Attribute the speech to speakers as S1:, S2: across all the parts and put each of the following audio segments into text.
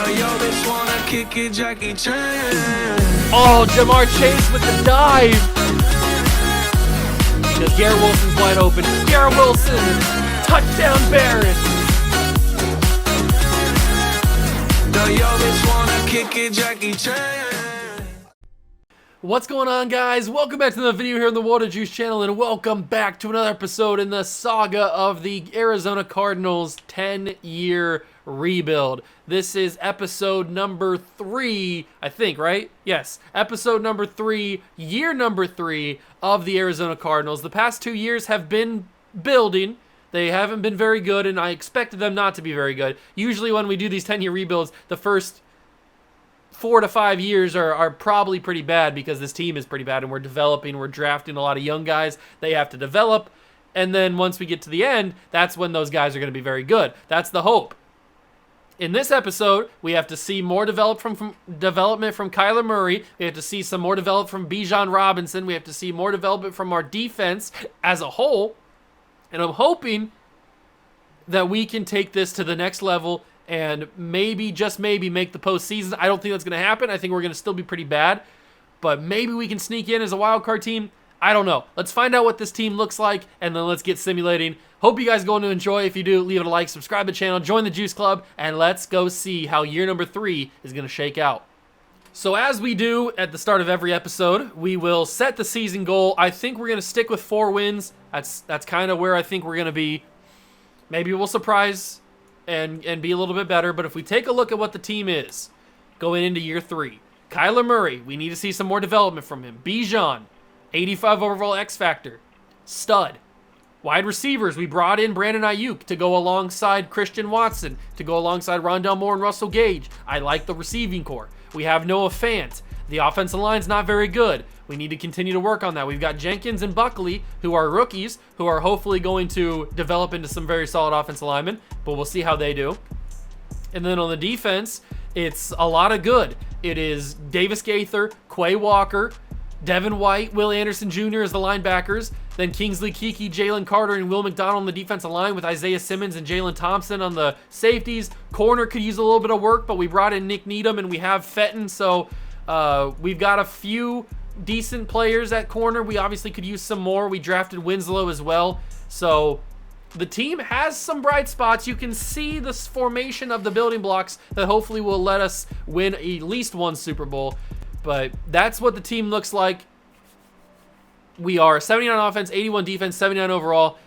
S1: Oh, Jamar Chase with the dive. Because Garrett Wilson's wide open. Garrett Wilson, touchdown Bears. What's going on, guys? Welcome back to the video here on the Water Juice channel, and welcome back to another episode in the saga of the Arizona Cardinals 10-year rebuild. This is episode number 3, I think, right? Yes, episode number 3, year number 3 of the Arizona Cardinals. The past 2 years have been building. They haven't been very good, and I expected them not to be very good. Usually when we do these 10-year rebuilds, the first 4 to 5 years are probably pretty bad because this team is pretty bad, and we're drafting a lot of young guys. They have to develop, and then once we get to the end, that's when those guys are going to be very good. That's the hope. In this episode, we have to see more development from Kyler Murray. We have to see some more development from Bijan Robinson. We have to see more development from our defense as a whole. And I'm hoping that we can take this to the next level and maybe, just maybe, make the postseason. I don't think that's going to happen. I think we're going to still be pretty bad. But maybe we can sneak in as a wild card team. I don't know. Let's find out what this team looks like, and then let's get simulating. Hope you guys are going to enjoy. If you do, leave it a like, subscribe to the channel, join the Juice Club, and let's go see how year number 3 is going to shake out. So as we do at the start of every episode, we will set the season goal. I think we're going to stick with 4 wins. That's kind of where I think we're going to be. Maybe we'll surprise and be a little bit better, but if we take a look at what the team is going into year 3, Kyler Murray, we need to see some more development from him. Bijan, 85 overall X Factor, stud. Wide receivers, we brought in Brandon Ayuk to go alongside Christian Watson, to go alongside Rondale Moore and Russell Gage. I like the receiving core. We have Noah Fant. The offensive line's not very good. We need to continue to work on that. We've got Jenkins and Buckley, who are rookies, who are hopefully going to develop into some very solid offensive linemen, but we'll see how they do. And then on the defense, it's a lot of good. It is Davis Gaither, Quay Walker, Devin White, Will Anderson Jr. as the linebackers, then Kingsley Keke, Jalen Carter, and Will McDonald on the defensive line with Isaiah Simmons and Jalen Thompson on the safeties. Corner could use a little bit of work, but we brought in Nick Needham and we have Fenton, so we've got a few decent players at corner. We obviously could use some more. We drafted Winslow as well, so the team has some bright spots. You can see the formation of the building blocks that hopefully will let us win at least one Super Bowl. But that's what the team looks like. We are 79 offense, 81 defense, 79 overall.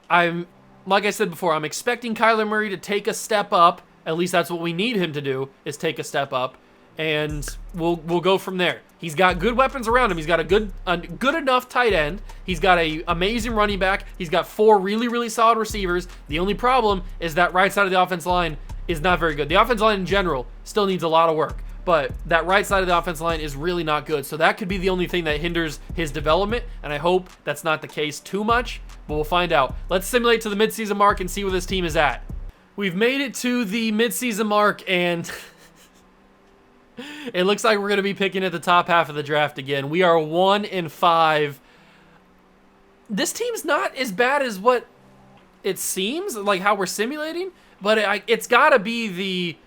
S1: Like I said before, I'm expecting Kyler Murray to take a step up. At least that's what we need him to do, is take a step up. And we'll go from there. He's got good weapons around him. He's got a good enough tight end. He's got an amazing running back. He's got 4 really, really solid receivers. The only problem is that right side of the offensive line is not very good. The offensive line in general still needs a lot of work, but that right side of the offensive line is really not good. So that could be the only thing that hinders his development, and I hope that's not the case too much, but we'll find out. Let's simulate to the midseason mark and see where this team is at. We've made it to the midseason mark, and it looks like we're going to be picking at the top half of the draft again. We are 1-5. This team's not as bad as what it seems, like how we're simulating, but it's got to be the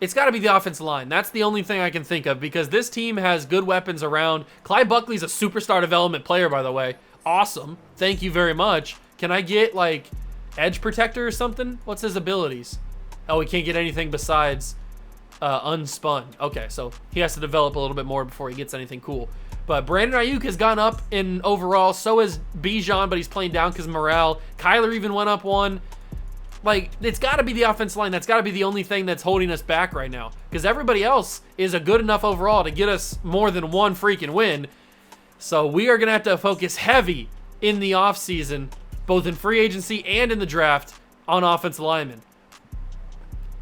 S1: offensive line. That's the only thing I can think of, because this team has good weapons around. Clyde Buckley's a superstar development player, by the way. Awesome. Thank you very much. Can I get, like, edge protector or something? What's his abilities? Oh, we can't get anything besides unspun. Okay, so he has to develop a little bit more before he gets anything cool. But Brandon Ayuk has gone up in overall. So has Bijan, but he's playing down because morale. Kyler even went up 1. Like, it's got to be the offensive line. That's got to be the only thing that's holding us back right now, because everybody else is a good enough overall to get us more than one freaking win. So we are going to have to focus heavy in the offseason, both in free agency and in the draft, on offensive linemen.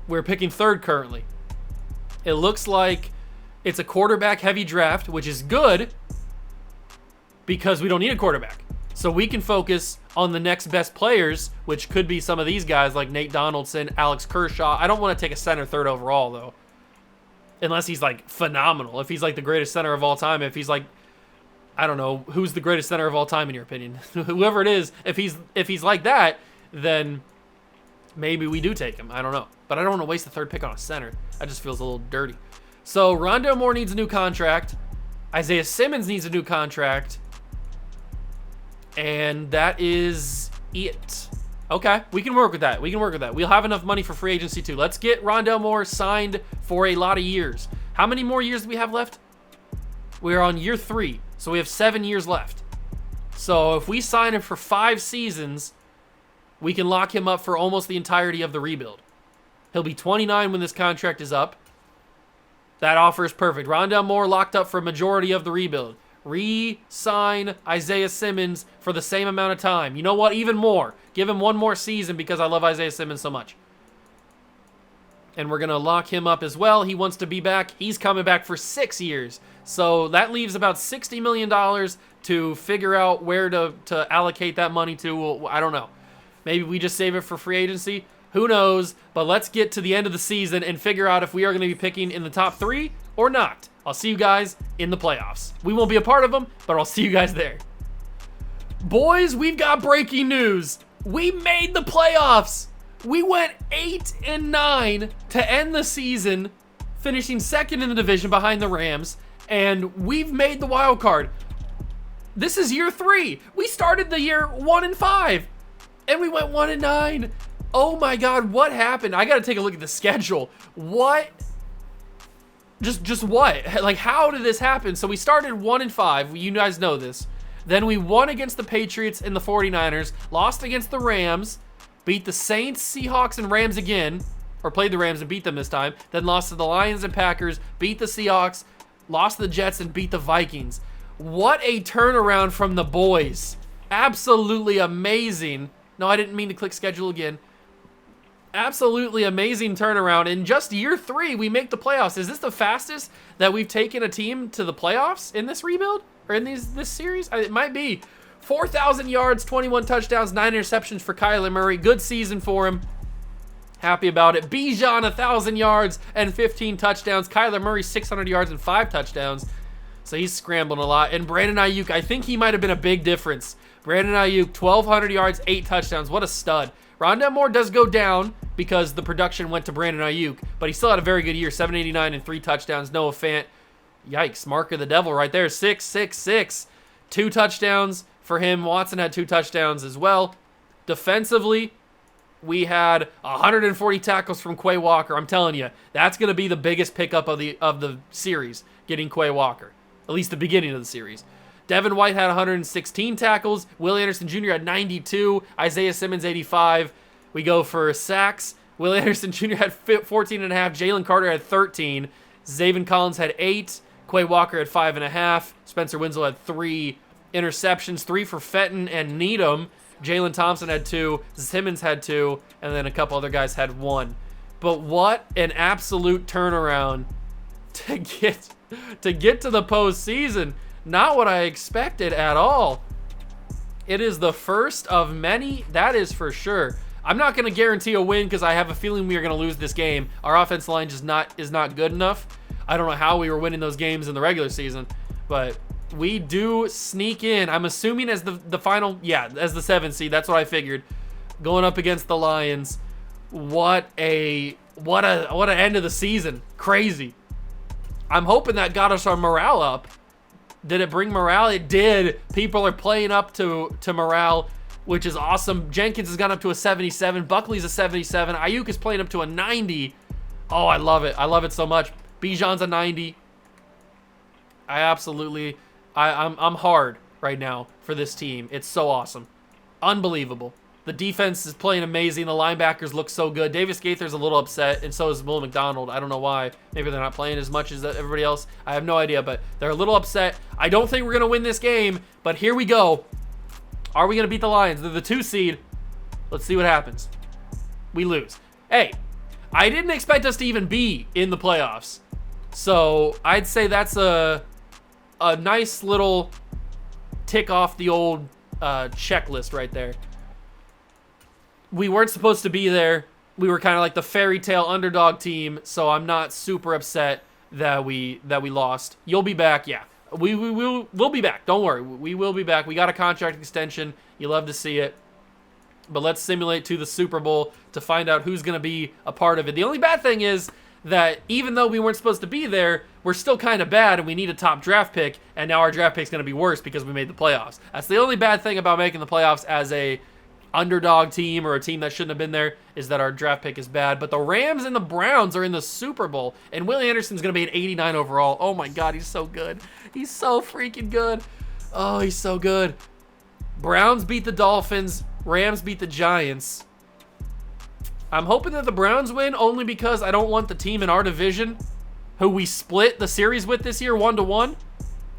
S1: We're picking 3rd currently. It looks like it's a quarterback-heavy draft, which is good because we don't need a quarterback. So we can focus on the next best players, which could be some of these guys like Nate Donaldson, Alex Kershaw. I don't want to take a center 3rd overall, though, unless he's, like, phenomenal. If he's, like, the greatest center of all time. If he's, like, I don't know, who's the greatest center of all time in your opinion? Whoever it is, if he's like that, then Maybe we do take him. I don't know. But I don't want to waste the third pick on a center. That just feels a little dirty. So Rondale Moore needs a new contract. Isaiah Simmons needs a new contract. And that is it. Okay, we can work with that. We can work with that. We'll have enough money for free agency too. Let's get Rondale Moore signed for a lot of years. How many more years do we have left? We're on year 3, so we have 7 years left. So if we sign him for 5 seasons, we can lock him up for almost the entirety of the rebuild. He'll be 29 when this contract is up. That offer is perfect. Rondale Moore locked up for a majority of the rebuild. Re-sign Isaiah Simmons for the same amount of time. You know what? Even more. Give him one more season because I love Isaiah Simmons so much. And we're going to lock him up as well. He wants to be back. He's coming back for 6 years. So that leaves about $60 million to figure out where to allocate that money to. Well, I don't know. Maybe we just save it for free agency. Who knows? But let's get to the end of the season and figure out if we are going to be picking in the top 3 or not. I'll see you guys in the playoffs. We won't be a part of them, but I'll see you guys there. Boys, we've got breaking news. We made the playoffs. We went 8-9 to end the season, finishing second in the division behind the Rams, and we've made the wild card. This is year 3. We started the year 1-5, and we went 1-9. Oh my God, what happened? I got to take a look at the schedule. What? Just what? Like, how did this happen? So we started 1-5. You guys know this. Then we won against the Patriots and the 49ers, lost against the Rams, beat the Saints, Seahawks, and Rams again, or played the Rams and beat them this time, then lost to the Lions and Packers, beat the Seahawks, lost to the Jets, and beat the Vikings. What a turnaround from the boys. Absolutely amazing. No, I didn't mean to click schedule again. Absolutely amazing turnaround. In just year 3, we make the playoffs. Is this the fastest that we've taken a team to the playoffs in this rebuild? Or in this series? It might be. 4,000 yards, 21 touchdowns, 9 interceptions for Kyler Murray. Good season for him. Happy about it. Bijan, 1,000 yards and 15 touchdowns. Kyler Murray, 600 yards and 5 touchdowns. So he's scrambling a lot. And Brandon Ayuk, I think he might have been a big difference. Brandon Ayuk, 1,200 yards, 8 touchdowns. What a stud. Rondale Moore does go down because the production went to Brandon Ayuk, but he still had a very good year, 789 and 3 touchdowns. Noah Fant, yikes, mark of the devil right there, 666. 2 touchdowns for him. Watson had 2 touchdowns as well. Defensively, we had 140 tackles from Quay Walker. I'm telling you, that's going to be the biggest pickup of the series, getting Quay Walker, at least the beginning of the series. Devin White had 116 tackles. Will Anderson Jr. had 92. Isaiah Simmons, 85. We go for sacks. Will Anderson Jr. had 14 and a half. Jalen Carter had 13. Zaven Collins had 8. Quay Walker had 5.5. Spencer Winslow had 3 interceptions, 3 for Fenton and Needham. Jalen Thompson had 2. Simmons had 2. And then a couple other guys had 1. But what an absolute turnaround to get to the postseason. Not what I expected at all. It is the first of many, that is for sure. I'm not going to guarantee a win because I have a feeling we are going to lose this game. Our offensive line just is not good enough. I don't know how we were winning those games in the regular season, but we do sneak in. I'm assuming as the final, as the 7th seed. That's what I figured. Going up against the Lions. What an end of the season. Crazy. I'm hoping that got us our morale up. Did it bring morale? It did. People are playing up to morale, which is awesome. Jenkins has gone up to a 77. Buckley's a 77. Ayuk is playing up to a 90. Oh, I love it. I love it so much. Bijan's a 90. I'm hard right now for this team. It's so awesome. Unbelievable. The defense is playing amazing. The linebackers look so good. Davis Gaither's a little upset, and so is Will McDonald. I don't know why. Maybe they're not playing as much as everybody else. I have no idea, but they're a little upset. I don't think we're going to win this game, but here we go. Are we going to beat the Lions? They're the 2 seed. Let's see what happens. We lose. Hey, I didn't expect us to even be in the playoffs. So I'd say that's a nice little tick off the old checklist right there. We weren't supposed to be there. We were kind of like the fairy tale underdog team, so I'm not super upset that we lost. You'll be back, yeah. We'll be back. Don't worry. We will be back. We got a contract extension. You love to see it. But let's simulate to the Super Bowl to find out who's going to be a part of it. The only bad thing is that even though we weren't supposed to be there, we're still kind of bad and we need a top draft pick, and now our draft pick's going to be worse because we made the playoffs. That's the only bad thing about making the playoffs as a underdog team or a team that shouldn't have been there, is that our draft pick is bad. But the Rams and the Browns are in the Super Bowl, and Willie Anderson's going to be an 89 overall. Oh my God, he's so good. He's so freaking good. Oh, he's so good. Browns beat the Dolphins. Rams beat the Giants. I'm hoping that the Browns win only because I don't want the team in our division, who we split the series with this year 1-1,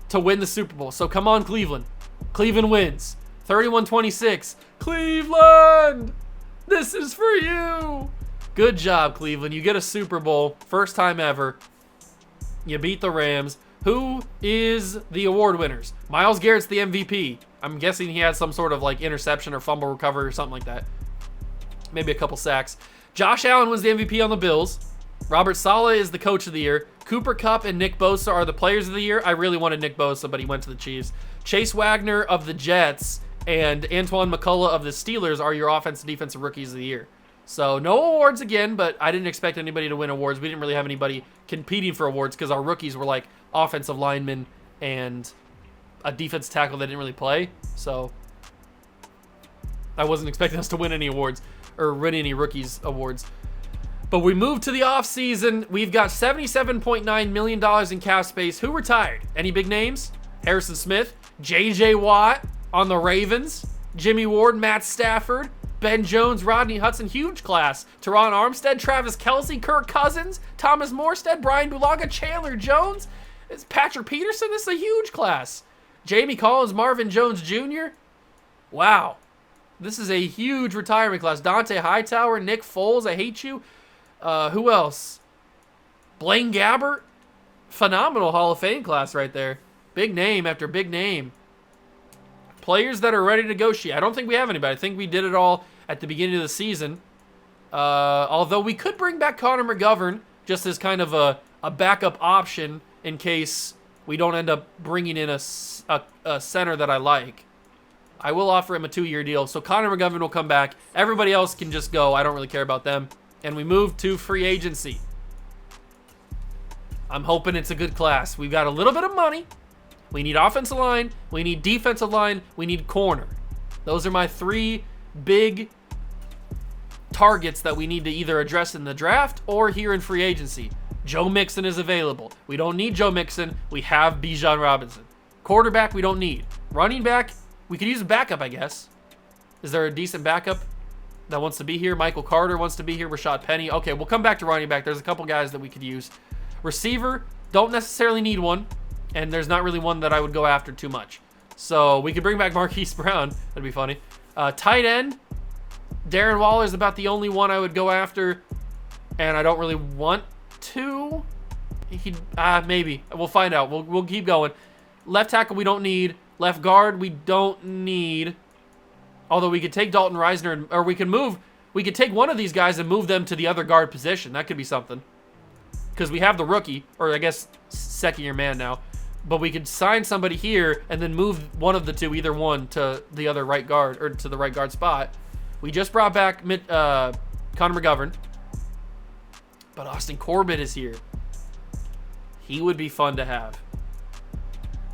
S1: to win the Super Bowl. So come on, Cleveland. Cleveland wins. 31-26. Cleveland! This is for you! Good job, Cleveland. You get a Super Bowl. First time ever. You beat the Rams. Who is the award winners? Myles Garrett's the MVP. I'm guessing he had some sort of like interception or fumble recovery or something like that. Maybe a couple sacks. Josh Allen was the MVP on the Bills. Robert Saleh is the coach of the year. Cooper Kupp and Nick Bosa are the players of the year. I really wanted Nick Bosa, but he went to the Chiefs. Chase Wagner of the Jets and Antoine McCullough of the Steelers are your offensive defensive rookies of the year. So no awards again, but I didn't expect anybody to win awards. We didn't really have anybody competing for awards because our rookies were like offensive linemen and a defensive tackle that didn't really play. So I wasn't expecting us to win any awards or win any rookies awards. But we moved to the offseason. We've got $77.9 million in cap space. Who retired? Any big names? Harrison Smith, J.J. Watt on the Ravens, Jimmy Ward, Matt Stafford, Ben Jones, Rodney Hudson, huge class. Teron Armstead, Travis Kelce, Kirk Cousins, Thomas Morstead, Brian Bulaga, Chandler Jones, it's Patrick Peterson. This is a huge class. Jamie Collins, Marvin Jones Jr. Wow. This is a huge retirement class. Dante Hightower, Nick Foles, I hate you. Who else? Blaine Gabbert. Phenomenal Hall of Fame class right there. Big name after big name. Players that are ready to negotiate. I don't think we have anybody. I think we did it all at the beginning of the season. Although we could bring back Connor McGovern just as kind of a backup option in case we don't end up bringing in a center that I like. I will offer him a 2-year deal. So Connor McGovern will come back. Everybody else can just go. I don't really care about them. And we move to free agency. I'm hoping it's a good class. We've got a little bit of money. We need offensive line. We need defensive line. We need corner. Those are my 3 big targets that we need to either address in the draft or here in free agency. Joe Mixon is available. We don't need Joe Mixon. We have Bijan Robinson. Quarterback, we don't need. Running back, we could use a backup, I guess. Is there a decent backup that wants to be here? Michael Carter wants to be here. Rashad Penny. Okay, we'll come back to running back. There's a couple guys that we could use. Receiver, don't necessarily need one. And there's not really one that I would go after too much. So we could bring back Marquise Brown. That'd be funny. Tight end, Darren Waller is about the only one I would go after. And I don't really want to. Maybe. We'll find out. We'll keep going. Left tackle we don't need. Left guard we don't need. Although we could take Dalton Reisner, or we could take one of these guys and move them to the other guard position. That could be something. Because we have the rookie, or I guess second-year man now. But we could sign somebody here and then move one of the two, either one, to the other right guard, or to the right guard spot. We just brought back Connor McGovern. But Austin Corbett is here. He would be fun to have.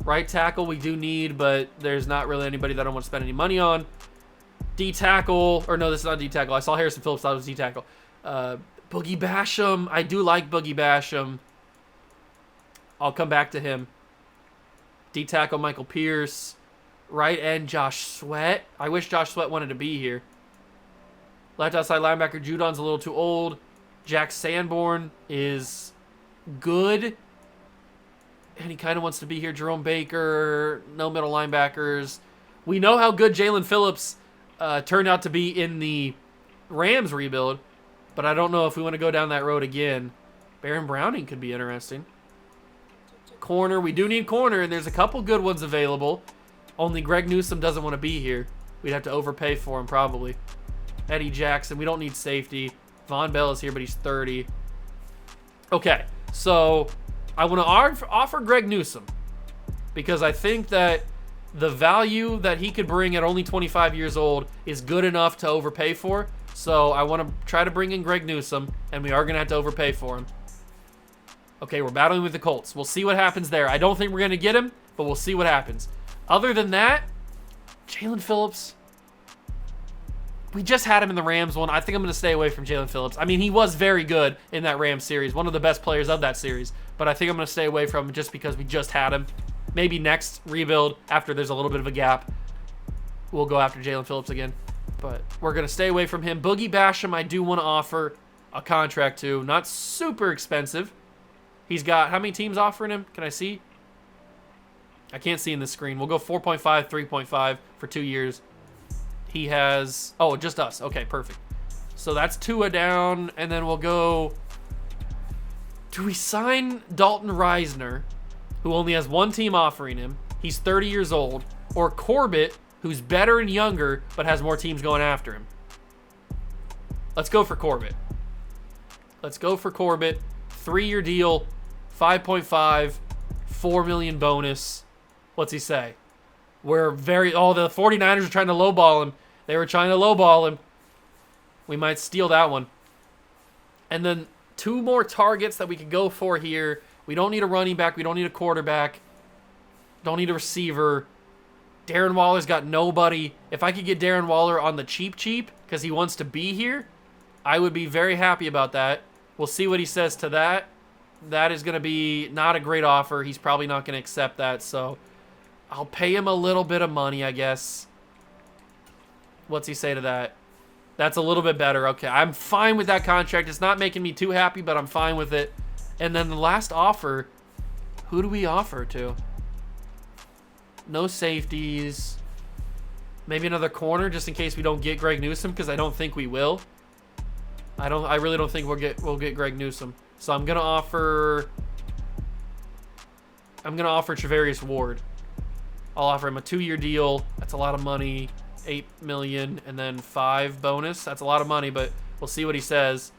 S1: Right tackle we do need, but there's not really anybody that I don't want to spend any money on. D tackle, or no, this is not D tackle. I saw Harrison Phillips, thought it was D tackle. Boogie Basham. I do like Boogie Basham. I'll come back to him. D tackle Michael Pierce. Right end Josh Sweat. I wish Josh Sweat wanted to be here. Left outside linebacker Judon's a little too old. Jack Sanborn is good. And he kind of wants to be here. Jerome Baker. No middle linebackers. We know how good Jalen Phillips turned out to be in the Rams rebuild. But I don't know if we want to go down that road again. Baron Browning could be interesting. Corner. We do need corner, and there's a couple good ones available. Only Greg Newsome doesn't want to be here. We'd have to overpay for him, probably. Eddie Jackson. We don't need safety. Von Bell is here, but he's 30. Okay, so I want to offer Greg Newsome because I think that the value that he could bring at only 25 years old is good enough to overpay for. So I want to try to bring in Greg Newsome, and we are going to have to overpay for him. Okay, we're battling with the Colts. We'll see what happens there. I don't think we're going to get him, but we'll see what happens. Other than that, Jalen Phillips, we just had him in the Rams one. I think I'm going to stay away from Jalen Phillips. I mean, he was very good in that Rams series, one of the best players of that series, but I think I'm going to stay away from him just because we just had him. Maybe next rebuild, after there's a little bit of a gap, we'll go after Jalen Phillips again. But we're going to stay away from him. Boogie Basham, I do want to offer a contract to. Not super expensive. He's got, how many teams offering him? Can I see? I can't see in the screen. We'll go 4.5, 3.5 for 2 years. He has, oh, just us. Okay, perfect. So that's Tua down, and then we'll go, do we sign Dalton Reisner, who only has one team offering him? He's 30 years old. Or Corbett, who's better and younger, but has more teams going after him. Let's go for Corbett. Let's go for Corbett. 3-year deal, 5.5, 4 million bonus. What's he say? We're very, oh, the 49ers are trying to lowball him. They were trying to lowball him. We might steal that one. And then 2 more targets that we could go for here. We don't need a running back. We don't need a quarterback. Don't need a receiver. Darren Waller's got nobody. If I could get Darren Waller on the cheap because he wants to be here, I would be very happy about that. We'll see what he says to that. That is going to be not a great offer. He's probably not going to accept that, so I'll pay him a little bit of money, I guess. What's he say to that? That's a little bit better. Okay, I'm fine with that contract. It's not making me too happy, but I'm fine with it. And then the last offer, who do we offer to? No safeties. Maybe another corner just in case we don't get Greg Newsome, because I don't think we will. I really don't think we'll get Greg Newsome. So I'm gonna offer Travarius Ward. I'll offer him a 2-year deal. That's a lot of money. 8 million and then 5 bonus. That's a lot of money, but we'll see what he says.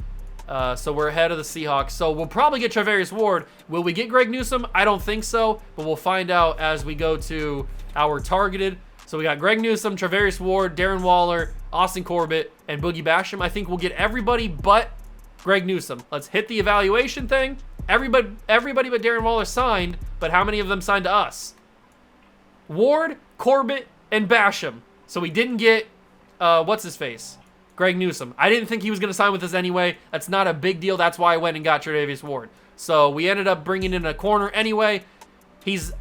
S1: So we're ahead of the Seahawks. So we'll probably get Travarius Ward. Will we get Greg Newsome? I don't think so, but we'll find out as we go to our targeted. So we got Greg Newsome, Travarius Ward, Darren Waller, Austin Corbett, and Boogie Basham. I think we'll get everybody but Greg Newsome. Let's hit the evaluation thing. Everybody but Darren Waller signed, but how many of them signed to us? Ward, Corbett, and Basham. So we didn't get, what's his face? Greg Newsome. I didn't think he was going to sign with us anyway. That's not a big deal. That's why I went and got Travarius Ward. So we ended up bringing in a corner anyway. He's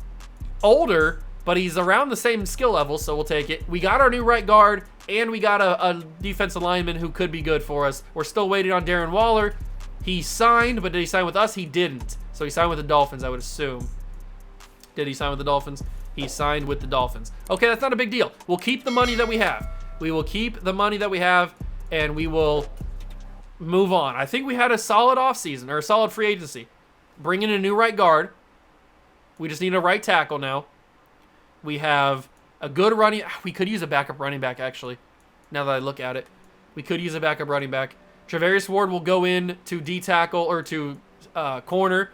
S1: older, but he's around the same skill level, so we'll take it. We got our new right guard, and we got a defensive lineman who could be good for us. We're still waiting on Darren Waller. He signed, but did he sign with us? He didn't. So he signed with the Dolphins, I would assume. Did he sign with the Dolphins? He signed with the Dolphins. Okay, that's not a big deal. We'll keep the money that we have. We will keep the money that we have, and we will move on. I think we had a solid offseason, or a solid free agency. Bring in a new right guard. We just need a right tackle now. We have a good running... We could use a backup running back, actually, now that I look at it. We could use a backup running back. Travarius Ward will go in to D-tackle, or to corner.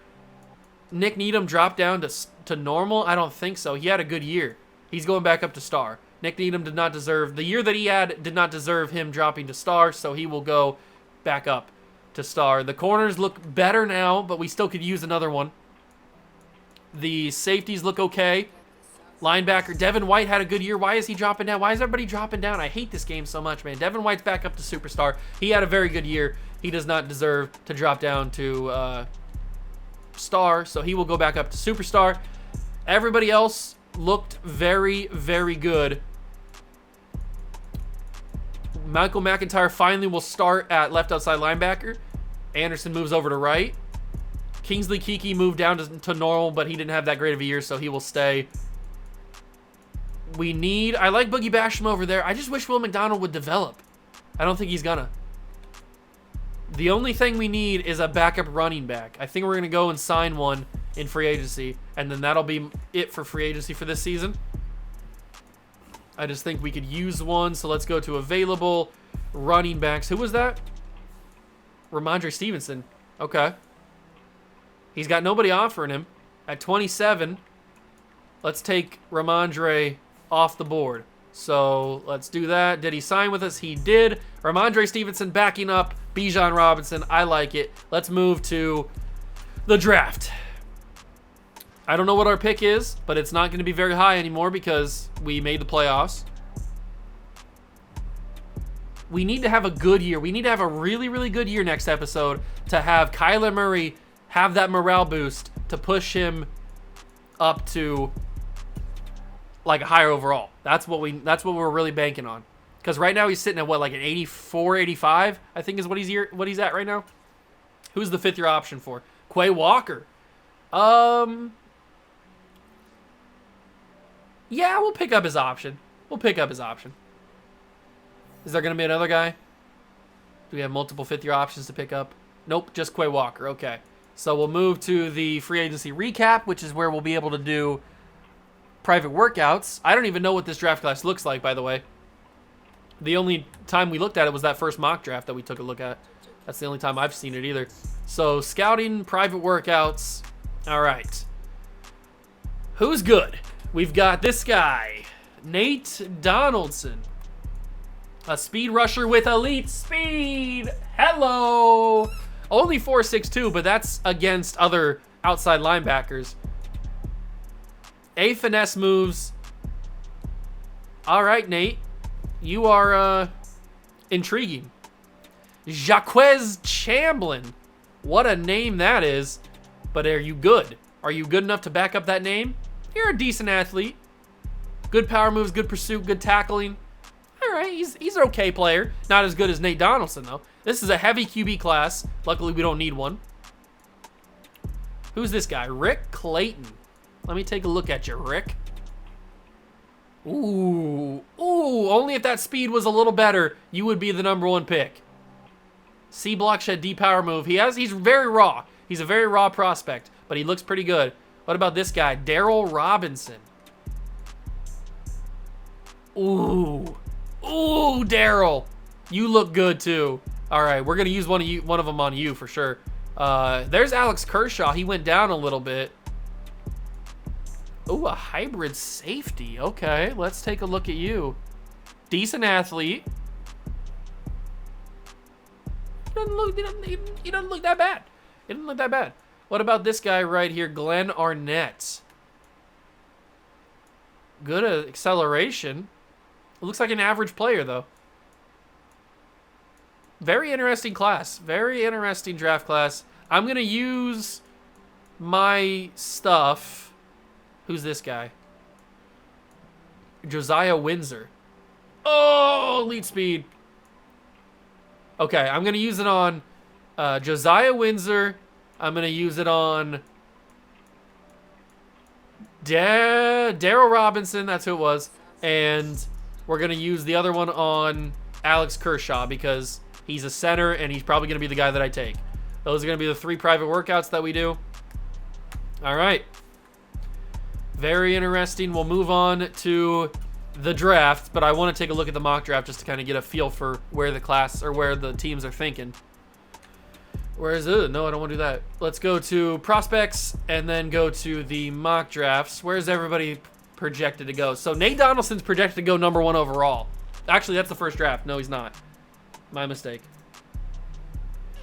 S1: Nick Needham dropped down to normal? I don't think so. He had a good year. He's going back up to star. Nick Needham did not deserve... The year that he had did not deserve him dropping to star, so he will go back up to star. The corners look better now, but we still could use another one. The safeties look okay. Linebacker, Devin White had a good year. Why is he dropping down? Why is everybody dropping down? I hate this game so much, man. Devin White's back up to superstar. He had a very good year. He does not deserve to drop down to star, so he will go back up to superstar. Everybody else looked very, very good. Michael McIntyre finally will start at left outside linebacker. Anderson moves over to right. Kingsley Keke moved down to normal, but he didn't have that great of a year, so he will stay. I like Boogie Basham over there. I just wish Will McDonald would develop. I don't think he's gonna. The only thing we need is a backup running back. I think we're going to go and sign one in free agency, and then that'll be it for free agency for this season. I just think we could use one, so let's go to available running backs. Who was that? Ramondre Stevenson. Okay. He's got nobody offering him. At 27, let's take Ramondre off the board. So let's do that. Did he sign with us? He did. Ramondre Stevenson backing up Bijan Robinson. I like it. Let's move to the draft. I don't know what our pick is, but it's not going to be very high anymore because we made the playoffs. We need to have a good year. We need to have a really, really good year next episode to have Kyler Murray have that morale boost to push him up to like a higher overall. That's what we're really banking on. Because right now he's sitting at what, like an 84, 85, I think is what he's at right now. Who's the 5th year option for? Quay Walker. Yeah, we'll pick up his option. Is there going to be another guy? Do we have multiple 5th year options to pick up? Nope, just Quay Walker. Okay. So we'll move to the free agency recap, which is where we'll be able to do private workouts. I don't even know what this draft class looks like, by the way. The only time we looked at it was that first mock draft that we took a look at. That's the only time I've seen it either. So scouting, private workouts. All right. Who's good? We've got this guy, Nate Donaldson. A speed rusher with elite speed. Hello. Only 4.62, but that's against other outside linebackers. A finesse moves. All right, Nate. You are intriguing. Jaquez Chamblin. What a name that is. But are you good? Are you good enough to back up that name? You're a decent athlete. Good power moves, good pursuit, good tackling. All right, he's an okay player. Not as good as Nate Donaldson, though. This is a heavy QB class. Luckily, we don't need one. Who's this guy? Rick Clayton. Let me take a look at you, Rick. Ooh, only if that speed was a little better, you would be the #1 pick. C block shed, D power move. He's very raw. He's a very raw prospect, but he looks pretty good. What about this guy? Darryl Robinson. Ooh, Darryl. You look good too. All right, we're gonna use one of them on you for sure. There's Alex Kershaw. He went down a little bit. Ooh, a hybrid safety. Okay, let's take a look at you. Decent athlete. He doesn't look that bad. He doesn't look that bad. What about this guy right here, Glenn Arnett? Good acceleration. It looks like an average player, though. Very interesting class. Very interesting draft class. I'm going to use my stuff. Who's this guy? Josiah Windsor. Oh, elite speed. Okay, I'm going to use it on Josiah Windsor. I'm going to use it on Darryl Robinson. That's who it was. And we're going to use the other one on Alex Kershaw because he's a center and he's probably going to be the guy that I take. Those are going to be the 3 private workouts that we do. All right. Very interesting. We'll move on to the draft, but I want to take a look at the mock draft just to kind of get a feel for where the class or where the teams are thinking. Where is it? No, I don't want to do that. Let's go to prospects and then go to the mock drafts. Where's everybody projected to go? So Nate Donaldson's projected to go #1 overall. Actually, that's the first draft. No, he's not. My mistake.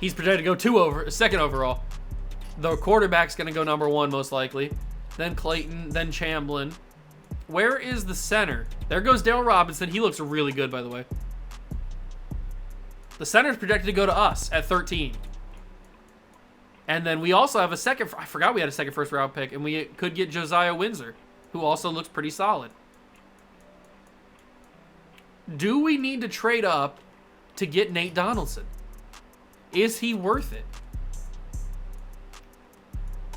S1: He's projected to go 2nd overall. The quarterback's going to go #1 most likely. Then Clayton, then Chamblin. Where is the center? There goes Darryl Robinson. He looks really good, by the way. The center's projected to go to us at 13. And then we also have a second. I forgot we had a second first round pick, and we could get Josiah Windsor, who also looks pretty solid. Do we need to trade up to get Nate Donaldson? Is he worth it?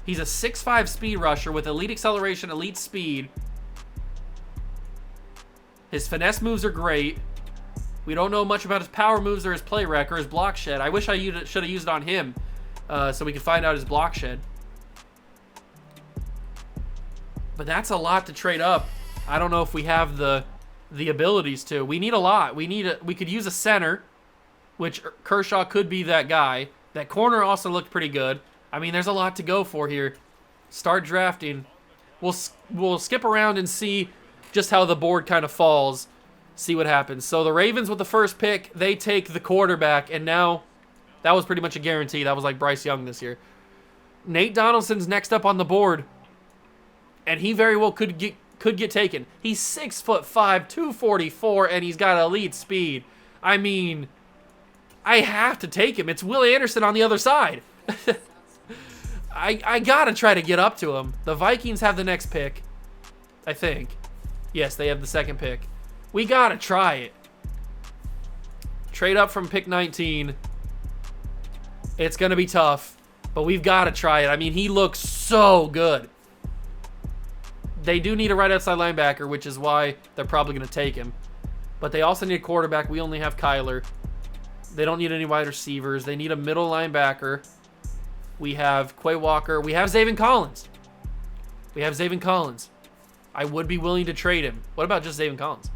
S1: He's a 6'5" speed rusher with elite acceleration, elite speed. His finesse moves are great. We don't know much about his power moves or his play rec or his block shed. I wish I should have used it on him so we could find out his block shed. But that's a lot to trade up. I don't know if we have the abilities to. We need a lot. We could use a center, which Kershaw could be that guy. That corner also looked pretty good. I mean, there's a lot to go for here. Start drafting. We'll skip around and see just how the board kind of falls. See what happens. So the Ravens with the first pick, they take the quarterback, and now that was pretty much a guarantee. That was like Bryce Young this year. Nate Donaldson's next up on the board, and he very well could get taken. He's 6'5", 244, and he's got elite speed. I mean, I have to take him. It's Will Anderson on the other side. I gotta try to get up to him. The Vikings have the next pick, I think. Yes, they have the second pick. We gotta try it. Trade up from pick 19. It's gonna be tough, but we've gotta try it. I mean, he looks so good. They do need a right outside linebacker, which is why they're probably gonna take him. But they also need a quarterback. We only have Kyler. They don't need any wide receivers. They need a middle linebacker. We have Quay Walker. We have Zaven Collins. I would be willing to trade him. What about just Zaven Collins?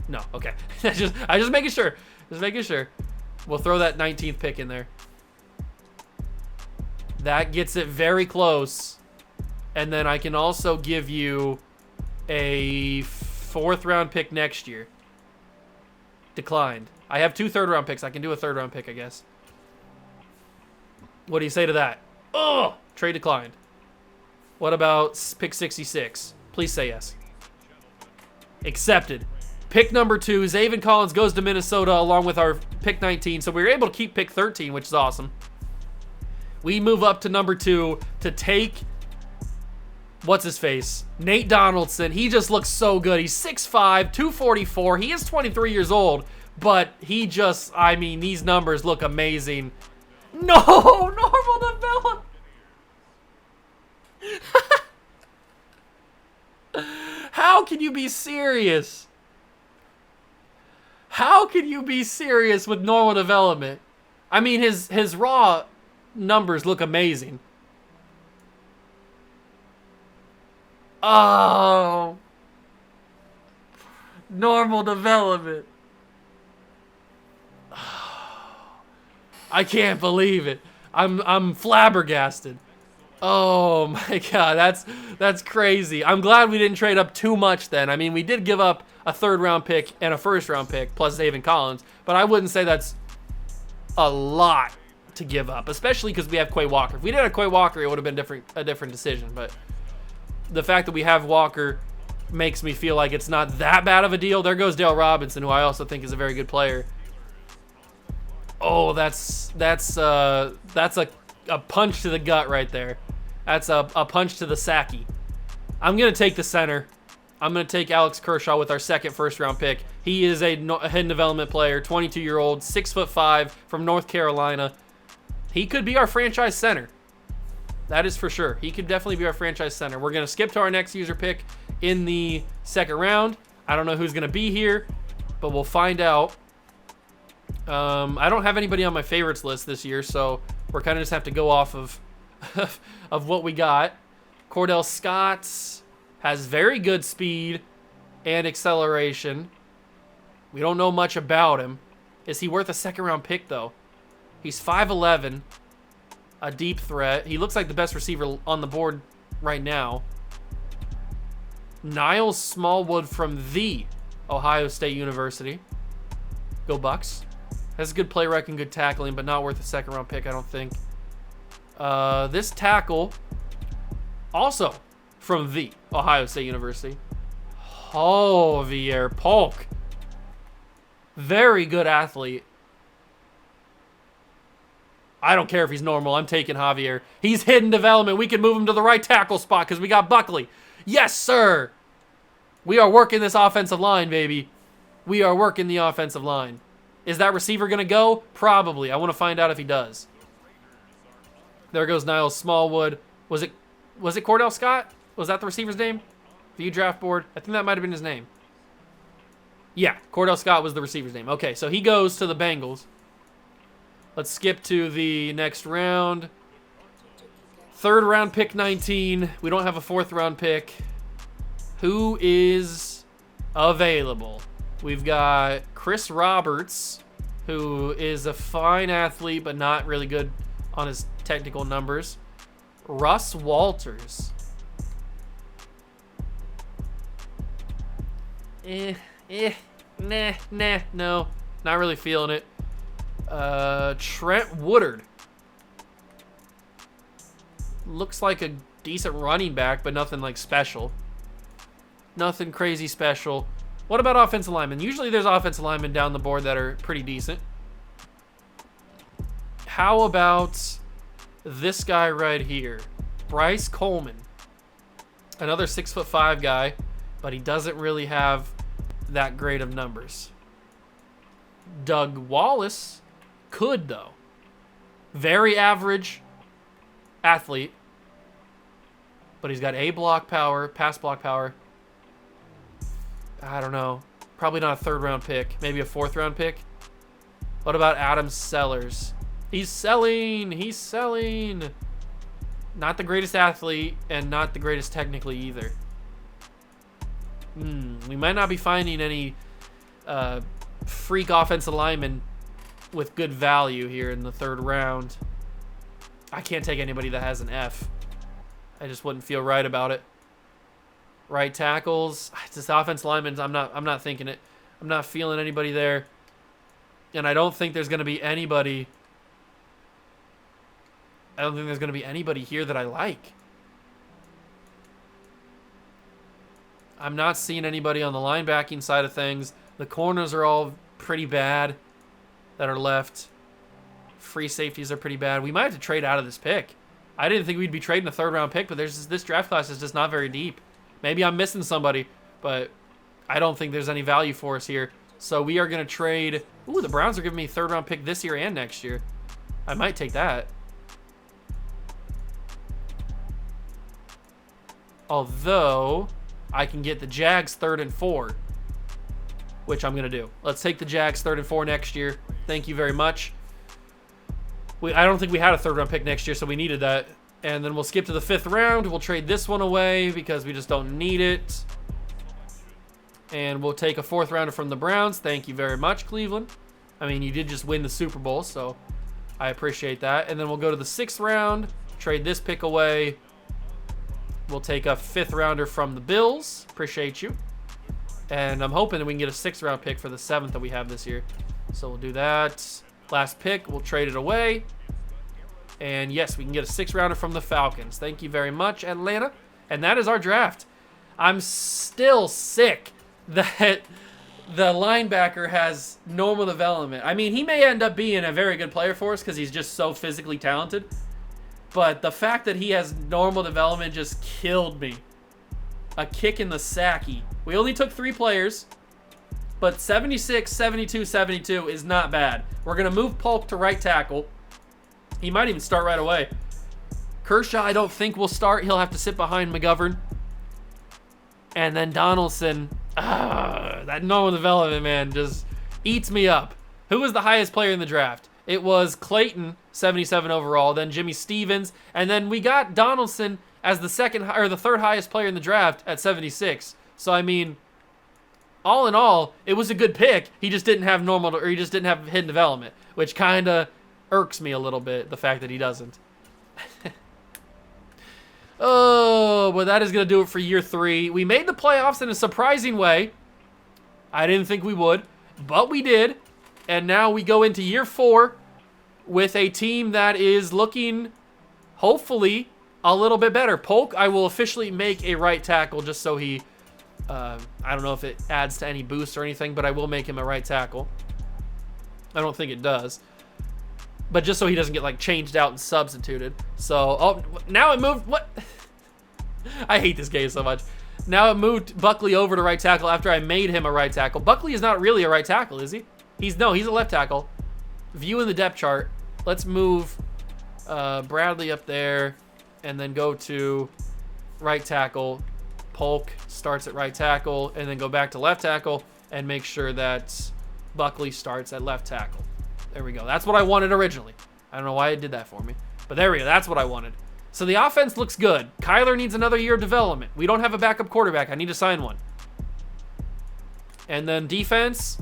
S1: No, okay. I just making sure. Just making sure. We'll throw that 19th pick in there. That gets it very close. And then I can also give you a 4th round pick next year. Declined. I have 2 3rd round picks. I can do a 3rd round pick, I guess. What do you say to that? Oh, trade declined. What about pick 66? Please say yes. Accepted. Pick number 2, Zaven Collins goes to Minnesota along with our pick 19. So we were able to keep pick 13, which is awesome. We move up to number 2 to take, what's his face? Nate Donaldson. He just looks so good. He's 6'5", 244. He is 23 years old, but he just, I mean, these numbers look amazing. No, normal development. How can you be serious? How can you be serious with normal development? I mean, his raw numbers look amazing. Oh. Normal development. I can't believe it. I'm flabbergasted. Oh my god, that's crazy. I'm glad we didn't trade up too much then. I mean, we did give up a 3rd round pick and a 1st round pick plus Zaven Collins, but I wouldn't say that's a lot to give up, especially because we have Quay Walker. If we didn't have Quay Walker, it would have been a different decision, but the fact that we have Walker makes me feel like it's not that bad of a deal. There goes Dale Robinson, who I also think is a very good player. Oh, that's a punch to the gut right there. That's a punch to the Saki. I'm going to take the center. I'm going to take Alex Kershaw with our 2nd 1st round pick. He is a hidden development player, 22-year-old, 6'5", from North Carolina. He could be our franchise center. That is for sure. He could definitely be our franchise center. We're going to skip to our next user pick in the 2nd round. I don't know who's going to be here, but we'll find out. I don't have anybody on my favorites list this year, so we're kind of just have to go off of of what we got. Cordell Scott has very good speed and acceleration. We don't know much about him. Is he worth a 2nd round pick, though? He's 5'11", a deep threat. He looks like the best receiver on the board right now. Niles Smallwood from the Ohio State University. Go Bucks. Has good play rec and good tackling, but not worth a 2nd round pick, I don't think. This tackle, also from the Ohio State University. Javier Polk. Very good athlete. I don't care if he's normal. I'm taking Javier. He's hidden development. We can move him to the right tackle spot because we got Buckley. Yes, sir. We are working this offensive line, baby. We are working the offensive line. Is that receiver going to go? Probably. I want to find out if he does. There goes Niles Smallwood. Was it Cordell Scott? Was that the receiver's name? View draft board. I think that might have been his name. Yeah, Cordell Scott was the receiver's name. Okay, so he goes to the Bengals. Let's skip to the next round. 3rd round pick 19. We don't have a 4th round pick. Who is available? We've got Chris Roberts, who is a fine athlete, but not really good on his technical numbers. Russ Walters. No. Not really feeling it. Trent Woodard. Looks like a decent running back, but nothing like special. Nothing crazy special. What about offensive linemen? Usually there's offensive linemen down the board that are pretty decent. How about this guy right here? Bryce Coleman. Another 6'5" guy, but he doesn't really have that great of numbers. Doug Wallace could, though. Very average athlete, but he's got A block power, pass block power. I don't know. Probably not a 3rd round pick. Maybe a 4th round pick. What about Adam Sellers? He's selling. He's selling. Not the greatest athlete and not the greatest technically either. We might not be finding any freak offensive linemen with good value here in the 3rd round. I can't take anybody that has an F. I just wouldn't feel right about it. Right tackles, just offensive linemen. I'm not thinking it. I'm not feeling anybody there, and I don't think there's going to be anybody. I don't think there's going to be anybody here that I like. I'm not seeing anybody on the linebacking side of things. The corners are all pretty bad that are left. Free safeties are pretty bad. We might have to trade out of this pick. I didn't think we'd be trading a 3rd round pick, but this draft class is just not very deep. Maybe I'm missing somebody, but I don't think there's any value for us here. So we are going to trade. Ooh, the Browns are giving me a 3rd round pick this year and next year. I might take that. Although I can get the Jags 3rd and 4, which I'm going to do. Let's take the Jags 3rd and 4 next year. Thank you very much. I don't think we had a 3rd round pick next year, so we needed that. And then we'll skip to the 5th round. We'll trade this one away because we just don't need it. And we'll take a 4th rounder from the Browns. Thank you very much, Cleveland. I mean, you did just win the Super Bowl, so I appreciate that. And then we'll go to the 6th round, trade this pick away. We'll take a 5th rounder from the Bills. Appreciate you. And I'm hoping that we can get a 6th round pick for the 7th that we have this year. So we'll do that. Last pick, we'll trade it away. And yes, we can get a 6th rounder from the Falcons. Thank you very much, Atlanta. And that is our draft. I'm still sick that the linebacker has normal development. I mean, he may end up being a very good player for us because he's just so physically talented. But the fact that he has normal development just killed me. A kick in the sacky. We only took 3 players. But 76, 72, 72 is not bad. We're going to move Polk to right tackle. He might even start right away. Kershaw, I don't think will start. He'll have to sit behind McGovern. And then Donaldson. That normal development, man, just eats me up. Who was the highest player in the draft? It was Clayton, 77 overall, then Jimmy Stevens, and then we got Donaldson as the 3rd highest player in the draft at 76. So, I mean, all in all, it was a good pick. He just didn't have he just didn't have hidden development, which kind of irks me a little bit, the fact that he doesn't. Oh, but that is going to do it for year 3. We made the playoffs in a surprising way. I didn't think we would, but we did. And now we go into year 4 with a team that is looking, hopefully, a little bit better. Polk, I will officially make a right tackle just so he, I don't know if it adds to any boost or anything, but I will make him a right tackle. I don't think it does. But just so he doesn't get, like, changed out and substituted. So, oh, now it moved, what? I hate this game so much. Now it moved Buckley over to right tackle after I made him a right tackle. Buckley is not really a right tackle, is he? He's a left tackle. View in the depth chart. Let's move Bradley up there and then go to right tackle. Polk starts at right tackle and then go back to left tackle and make sure that Buckley starts at left tackle. There we go. That's what I wanted originally. I don't know why it did that for me, but there we go. That's what I wanted. So the offense looks good. Kyler needs another year of development. We don't have a backup quarterback. I need to sign one. And then defense,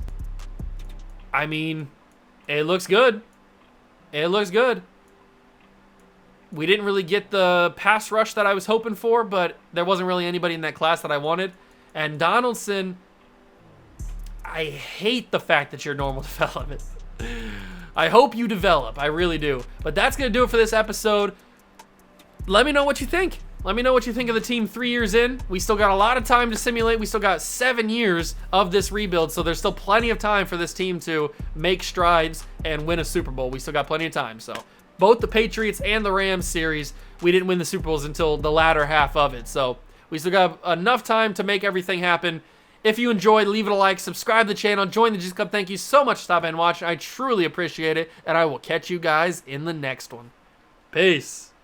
S1: I mean, it looks good. It looks good. We didn't really get the pass rush that I was hoping for, but there wasn't really anybody in that class that I wanted. And Donaldson, I hate the fact that you're normal development. I hope you develop. I really do. But that's going to do it for this episode. Let me know what you think. Let me know what you think of the team 3 years in. We still got a lot of time to simulate. We still got 7 years of this rebuild, so there's still plenty of time for this team to make strides and win a Super Bowl. We still got plenty of time. So both the Patriots and the Rams series, we didn't win the Super Bowls until the latter half of it. So we still got enough time to make everything happen. If you enjoyed, leave it a like, subscribe to the channel, join the Juice Club. Thank you so much for stopping and watching. I truly appreciate it, and I will catch you guys in the next one. Peace.